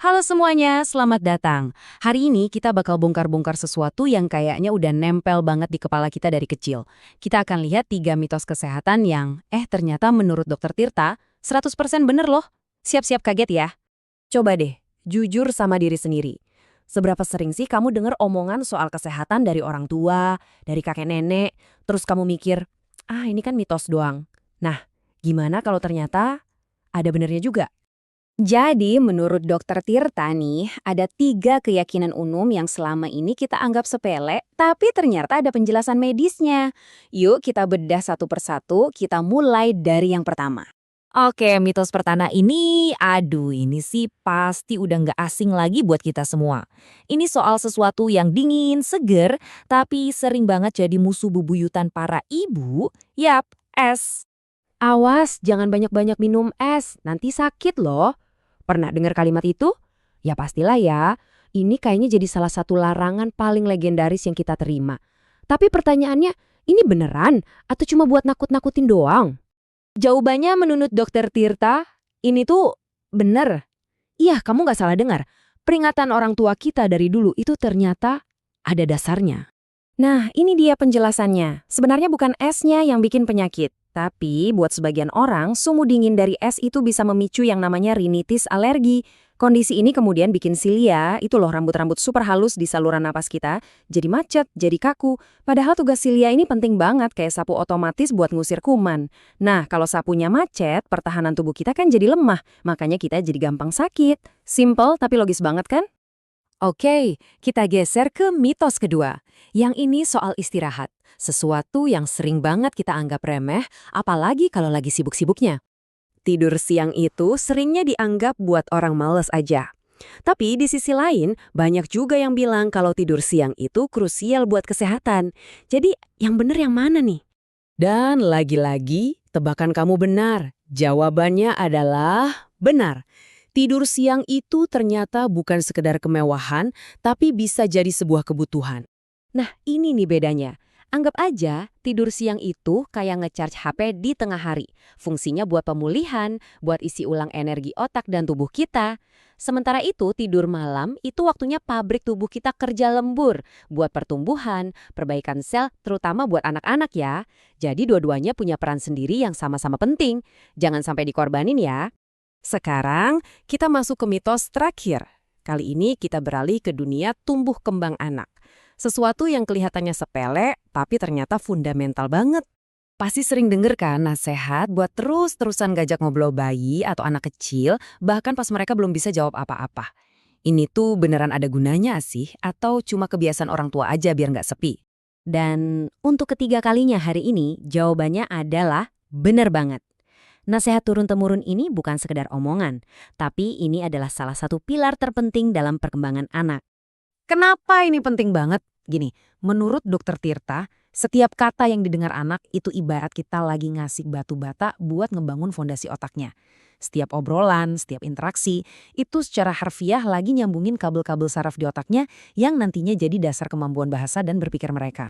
Halo semuanya, selamat datang. Hari ini kita bakal bongkar-bongkar sesuatu yang kayaknya udah nempel banget di kepala kita dari kecil. Kita akan lihat 3 mitos kesehatan yang, ternyata menurut Dokter Tirta, 100% bener loh. Siap-siap kaget ya. Coba deh, jujur sama diri sendiri. Seberapa sering sih kamu dengar omongan soal kesehatan dari orang tua, dari kakek nenek, terus kamu mikir, ini kan mitos doang. Nah, gimana kalau ternyata ada benernya juga? Jadi, menurut Dokter Tirta nih, ada 3 keyakinan umum yang selama ini kita anggap sepele, tapi ternyata ada penjelasan medisnya. Yuk kita bedah satu persatu, kita mulai dari yang pertama. Oke, mitos pertama ini, ini sih pasti udah nggak asing lagi buat kita semua. Ini soal sesuatu yang dingin, seger, tapi sering banget jadi musuh bebuyutan para ibu. Yap, es. Awas, jangan banyak-banyak minum es, nanti sakit loh. Pernah dengar kalimat itu? Ya pastilah ya, ini kayaknya jadi salah satu larangan paling legendaris yang kita terima. Tapi pertanyaannya, ini beneran atau cuma buat nakut-nakutin doang? Jawabannya menurut Dokter Tirta, ini tuh bener. Iya, kamu nggak salah dengar. Peringatan orang tua kita dari dulu itu ternyata ada dasarnya. Nah, ini dia penjelasannya. Sebenarnya bukan esnya yang bikin penyakit. Tapi buat sebagian orang, suhu dingin dari es itu bisa memicu yang namanya rinitis alergi. Kondisi ini kemudian bikin silia, itu loh rambut-rambut super halus di saluran napas kita, jadi macet, jadi kaku. Padahal tugas silia ini penting banget kayak sapu otomatis buat ngusir kuman. Nah, kalau sapunya macet, pertahanan tubuh kita kan jadi lemah, makanya kita jadi gampang sakit. Simple tapi logis banget kan? Oke, kita geser ke mitos kedua. Yang ini soal istirahat. Sesuatu yang sering banget kita anggap remeh, apalagi kalau lagi sibuk-sibuknya. Tidur siang itu seringnya dianggap buat orang males aja. Tapi di sisi lain, banyak juga yang bilang kalau tidur siang itu krusial buat kesehatan. Jadi, yang bener yang mana nih? Dan lagi-lagi, tebakan kamu benar. Jawabannya adalah benar. Tidur siang itu ternyata bukan sekedar kemewahan, tapi bisa jadi sebuah kebutuhan. Nah, ini nih bedanya. Anggap aja tidur siang itu kayak ngecharge HP di tengah hari. Fungsinya buat pemulihan, buat isi ulang energi otak dan tubuh kita. Sementara itu tidur malam itu waktunya pabrik tubuh kita kerja lembur. Buat pertumbuhan, perbaikan sel, terutama buat anak-anak ya. Jadi dua-duanya punya peran sendiri yang sama-sama penting. Jangan sampai dikorbanin ya. Sekarang kita masuk ke mitos terakhir. Kali ini kita beralih ke dunia tumbuh kembang anak. Sesuatu yang kelihatannya sepele, tapi ternyata fundamental banget. Pasti sering denger kan nasihat buat terus-terusan ngajak ngobrol bayi atau anak kecil, bahkan pas mereka belum bisa jawab apa-apa. Ini tuh beneran ada gunanya sih, atau cuma kebiasaan orang tua aja biar nggak sepi? Dan untuk ketiga kalinya hari ini, jawabannya adalah bener banget. Nasihat turun-temurun ini bukan sekedar omongan, tapi ini adalah salah satu pilar terpenting dalam perkembangan anak. Kenapa ini penting banget? Gini, menurut Dokter Tirta, setiap kata yang didengar anak itu ibarat kita lagi ngasih batu bata buat ngebangun fondasi otaknya. Setiap obrolan, setiap interaksi, itu secara harfiah lagi nyambungin kabel-kabel saraf di otaknya yang nantinya jadi dasar kemampuan bahasa dan berpikir mereka.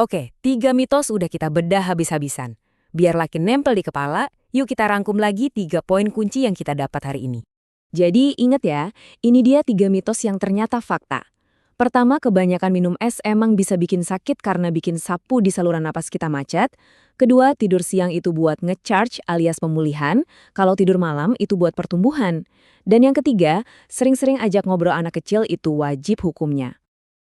Oke, 3 mitos udah kita bedah habis-habisan. Biar makin nempel di kepala, yuk kita rangkum lagi 3 poin kunci yang kita dapat hari ini. Jadi ingat ya, ini dia 3 mitos yang ternyata fakta. Pertama, kebanyakan minum es emang bisa bikin sakit karena bikin sapu di saluran napas kita macet. Kedua, tidur siang itu buat ngecharge alias pemulihan, kalau tidur malam itu buat pertumbuhan. Dan yang ketiga, sering-sering ajak ngobrol anak kecil itu wajib hukumnya.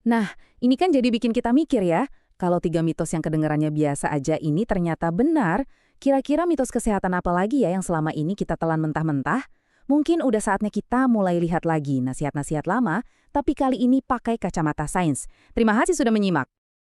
Nah, ini kan jadi bikin kita mikir ya, kalau 3 mitos yang kedengarannya biasa aja ini ternyata benar, kira-kira mitos kesehatan apa lagi ya yang selama ini kita telan mentah-mentah? Mungkin udah saatnya kita mulai lihat lagi nasihat-nasihat lama, tapi kali ini pakai kacamata sains. Terima kasih sudah menyimak.